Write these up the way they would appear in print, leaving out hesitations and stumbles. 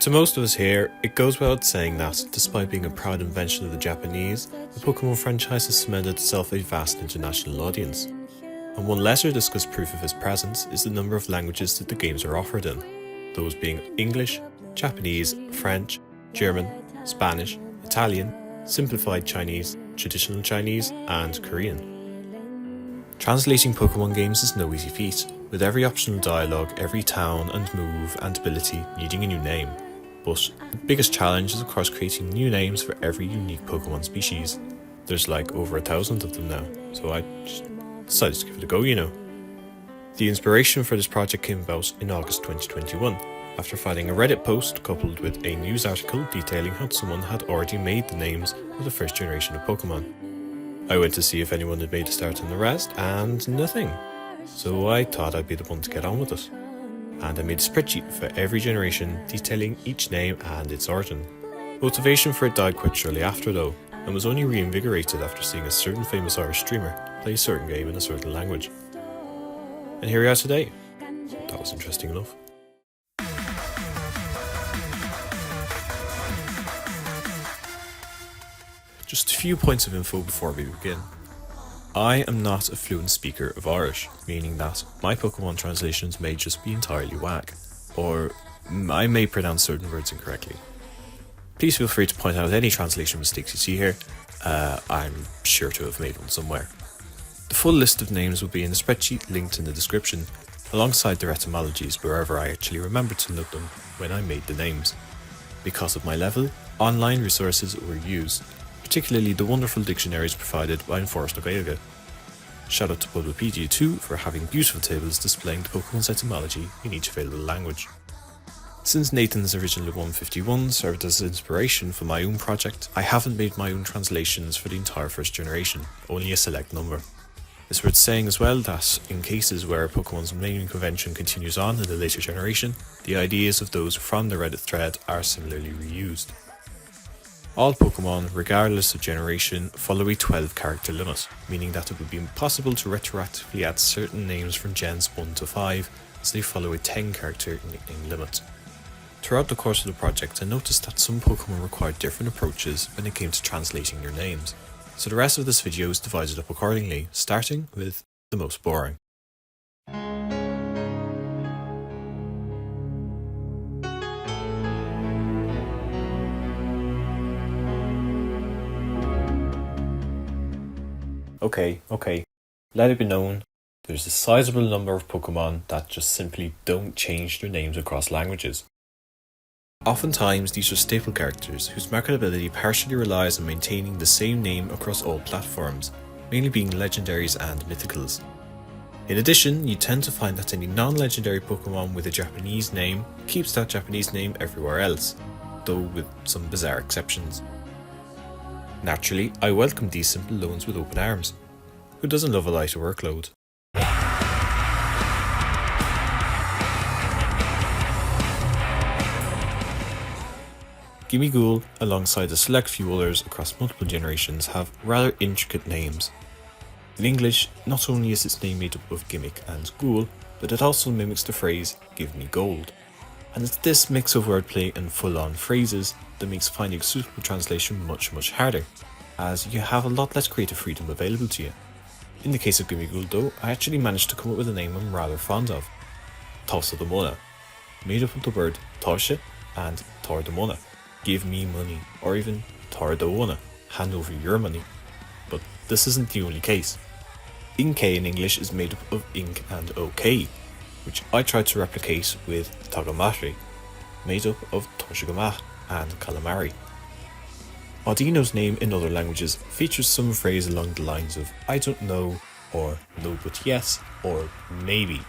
To most of us here, it goes without saying that, despite being a proud invention of the Japanese, the Pokémon franchise has cemented itself a vast international audience. And one lesser discussed proof of its presence is the number of languages that the games are offered in, those being English, Japanese, French, German, Spanish, Italian, Simplified Chinese, Traditional Chinese, and Korean. Translating Pokémon games is no easy feat, with every optional dialogue, every town and move and ability needing a new name. But the biggest challenge is of course creating new names for every unique Pokémon species. There's like over 1,000 of them now, so I just decided to give it a go, you know. The inspiration for this project came about in August 2021, after finding a Reddit post coupled with a news article detailing how someone had already made the names of the first generation of Pokémon. I went to see if anyone had made a start on the rest, and nothing. So I thought I'd be the one to get on with it. And I made a spreadsheet for every generation detailing each name and its origin. Motivation for it died quite shortly after though, and was only reinvigorated after seeing a certain famous Irish streamer play a certain game in a certain language. And here we are today. That was interesting enough. Just a few points of info before we begin. I am not a fluent speaker of Irish, meaning that my Pokémon translations may just be entirely whack, or I may pronounce certain words incorrectly. Please feel free to point out any translation mistakes you see here. I'm sure to have made one somewhere. The full list of names will be in the spreadsheet linked in the description, alongside their etymologies wherever I actually remembered to note them when I made the names. Because of my level, online resources were used, particularly the wonderful dictionaries provided by Enforced Gaeilge. Shout out to Wikipedia too for having beautiful tables displaying the Pokémon's etymology in each available language. Since Nathan's original 151 served as inspiration for my own project, I haven't made my own translations for the entire first generation, only a select number. It's worth saying as well that, in cases where Pokémon's naming convention continues on in the later generation, the ideas of those from the Reddit thread are similarly reused. All Pokémon, regardless of generation, follow a 12 character limit, meaning that it would be impossible to retroactively add certain names from gens 1 to 5, as they follow a 10 character nickname limit. Throughout the course of the project, I noticed that some Pokémon required different approaches when it came to translating their names, so the rest of this video is divided up accordingly, starting with the most boring. Okay, let it be known, there's a sizable number of Pokémon that just simply don't change their names across languages. Oftentimes these are staple characters whose marketability partially relies on maintaining the same name across all platforms, mainly being legendaries and mythicals. In addition, you tend to find that any non-legendary Pokémon with a Japanese name keeps that Japanese name everywhere else, though with some bizarre exceptions. Naturally, I welcome these simple loans with open arms. Who doesn't love a lighter workload? Gimmighoul, alongside a select few others across multiple generations, have rather intricate names. In English, not only is its name made up of gimmick and ghoul, but it also mimics the phrase, "give me gold." And it's this mix of wordplay and full-on phrases that makes finding a suitable translation much harder, as you have a lot less creative freedom available to you. In the case of Gimmighoul though, I actually managed to come up with a name I'm rather fond of. Tosa the Mona, made up of the word Tosha and Tor the Mona, give me money, or even Tor the Wona, hand over your money. But this isn't the only case. Inkay in English is made up of ink and OK, which I tried to replicate with Tagamari, made up of Toshigama and Calamari. Audino's name in other languages features some phrase along the lines of "I don't know," or "no but yes," or "maybe."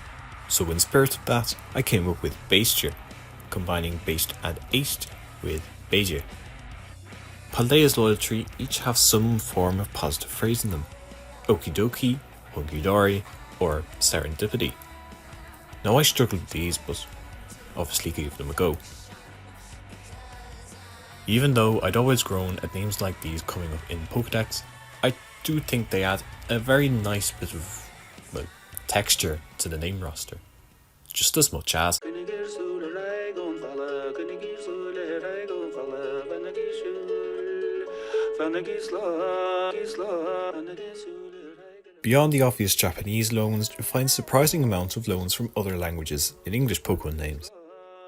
So in spirit of that, I came up with Baistir, combining Baist and Éist with Beige. Paldea's loyalty each have some form of positive phrase in them. Okie dokie, hunky dory, or serendipity. Now I struggled with these, but obviously gave them a go. Even though I'd always grown at names like these coming up in Pokédex, I do think they add a very nice bit of, well, texture to the name roster. Just as much as Beyond the obvious Japanese loans, you'll find a surprising amount of loans from other languages in English Pokemon names.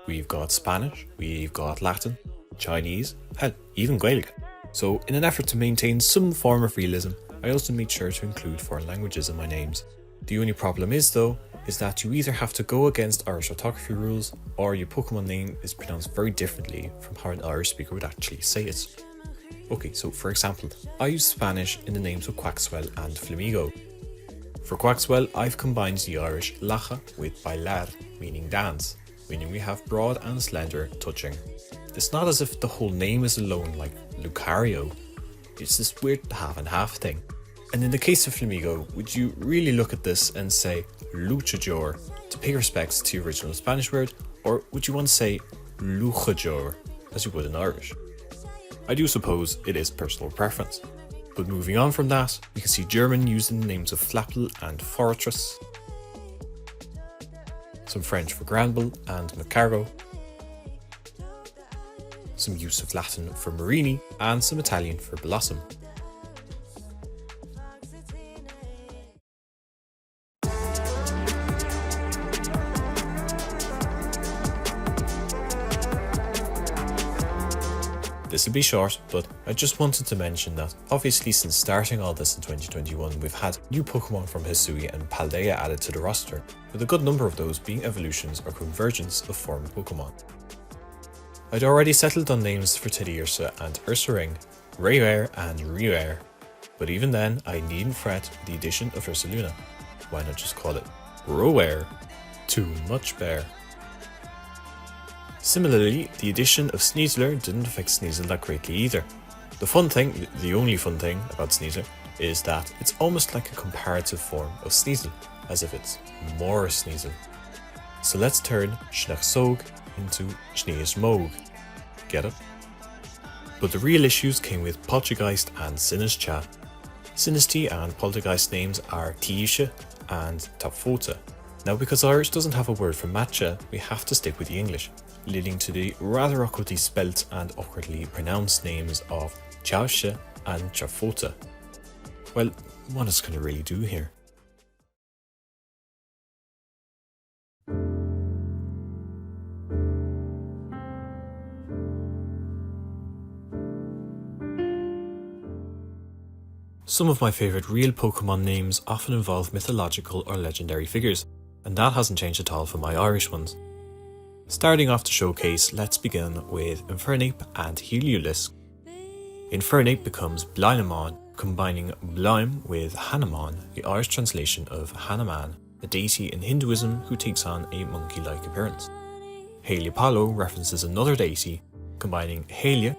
We've got Spanish, we've got Latin, Chinese, hell, even Gaelic. So in an effort to maintain some form of realism, I also made sure to include foreign languages in my names. The only problem is though, is that you either have to go against Irish orthography rules, or your Pokemon name is pronounced very differently from how an Irish speaker would actually say it. Okay, so for example, I use Spanish in the names of Quaxwell and Flamigo. For Quaxwell, I've combined the Irish lacha with bailar, meaning dance, meaning we have broad and slender touching. It's not as if the whole name is alone like Lucario, it's this weird half and half thing. And in the case of Flamigo, would you really look at this and say luchador to pay respects to the original Spanish word, or would you want to say luchador as you would in Irish? I do suppose it is personal preference. But moving on from that, we can see German used in the names of Flapple and Fortress, some French for Granbull and Macargo, some use of Latin for Marini, and some Italian for Blossom. This will be short, but I just wanted to mention that obviously since starting all this in 2021, we've had new Pokemon from Hisui and Paldea added to the roster, with a good number of those being evolutions or convergence of former Pokemon. I'd already settled on names for Teddiursa and Ursaring, Raywear and Reware, but even then I needn't fret with the addition of Ursaluna. Why not just call it Roware? Too much bear. Similarly, the addition of Sneasler didn't affect Sneasel that greatly either. The only fun thing about Sneasler is that it's almost like a comparative form of Sneasel, as if it's more Sneasel. So let's turn Schneersog into Schneersmog. Get it? But the real issues came with Poltergeist and Sinistcha. Sinistea and Poltergeist names are Tiisha and Tapfota. Now because Irish doesn't have a word for matcha, we have to stick with the English, leading to the rather awkwardly spelt and awkwardly pronounced names of Chausha and Chafota. Well, what is going to really do here? Some of my favourite real Pokemon names often involve mythological or legendary figures, and that hasn't changed at all for my Irish ones. Starting off the showcase, let's begin with Infernape and Heliolisk. Infernape becomes Blainamon, combining Blaim with Hanuman, the Irish translation of Hanuman, a deity in Hinduism who takes on a monkey-like appearance. Heliopollo references another deity, combining Helia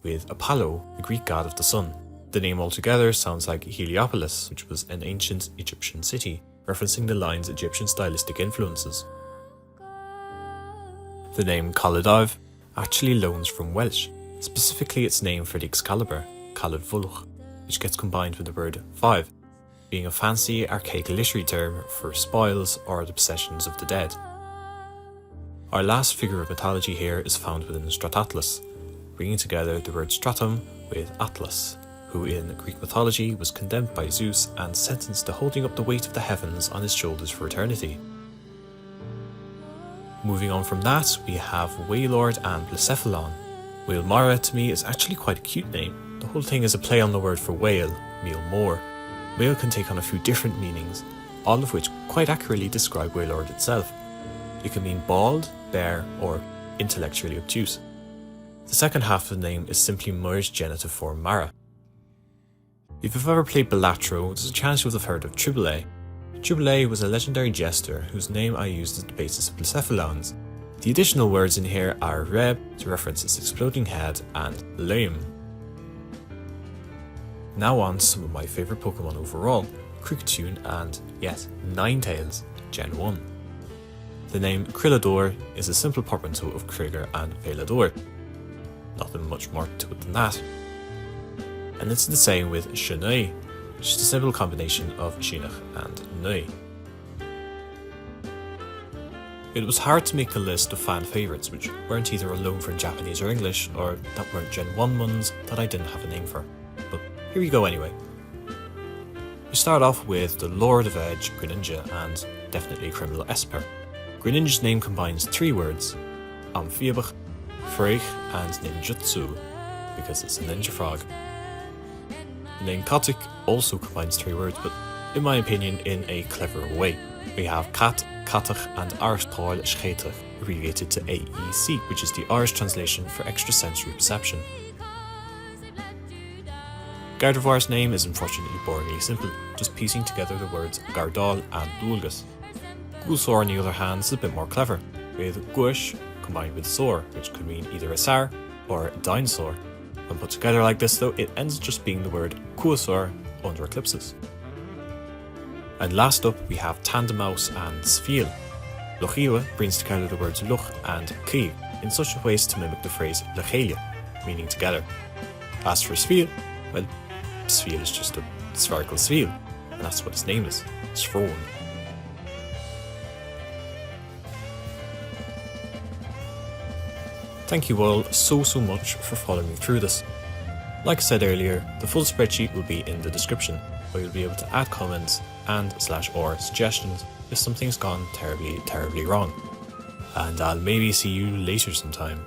with Apollo, the Greek god of the sun. The name altogether sounds like Heliopolis, which was an ancient Egyptian city, referencing the line's Egyptian stylistic influences. The name Colladaiv actually loans from Welsh, specifically its name for the Excalibur, Caladvulch, which gets combined with the word five, being a fancy archaic literary term for spoils or the possessions of the dead. Our last figure of mythology here is found within Stratatlas, bringing together the word stratum with Atlas, who in Greek mythology was condemned by Zeus and sentenced to holding up the weight of the heavens on his shoulders for eternity. Moving on from that, we have Wailord and Blacephalon. Wailmara to me is actually quite a cute name. The whole thing is a play on the word for whale, meal more. Whale can take on a few different meanings, all of which quite accurately describe Wailord itself. It can mean bald, bare, or intellectually obtuse. The second half of the name is simply merged genitive form Mara. If you've ever played Balatro, there's a chance you'll have heard of Triboulet. Triboulet was a legendary jester whose name I used as the basis of Blacephalon's. The additional words in here are Reb to reference its exploding head and Lame. Now on to some of my favourite Pokemon overall, Kricketune and, yet, Ninetales, Gen 1. The name Krillodor is a simple portmanteau of Krieger and Velador. Nothing much more to it than that. And it's the same with Shinui, which is a simple combination of Shinnach and Nui. It was hard to make a list of fan favourites which weren't either alone for Japanese or English, or that weren't Gen 1 ones that I didn't have a name for. But here we go anyway. We start off with the Lord of Edge, Greninja, and definitely criminal Esper. Greninja's name combines 3 words, Amphibic, Freich, and Ninjutsu, because it's a ninja frog. The name Kotick also combines 3 words, but in my opinion in a cleverer way. We have Cat, Katach, and Arstáil Schéitach, abbreviated to AEC, which is the Irish translation for extrasensory perception. Gardevoir's name is unfortunately boringly simple, just piecing together the words Gardal and Dulgus. Gulsor, on the other hand, is a bit more clever, with Guish combined with Sor, which could mean either a Sar or a dinosaur. When put together like this though, it ends just being the word Kuasor under eclipses. And last up we have Tandemaus and Sfiel. Lochiwa brings together the words Luch and Ki in such a way as to mimic the phrase Lechelia, meaning together. As for Sfiel, well, Sfiel is just a spherical Sfiel, and that's what his name is, Sfroen. Thank you all so much for following me through this. Like I said earlier, the full spreadsheet will be in the description, where you'll be able to add comments and /or suggestions if something's gone terribly wrong. And I'll maybe see you later sometime.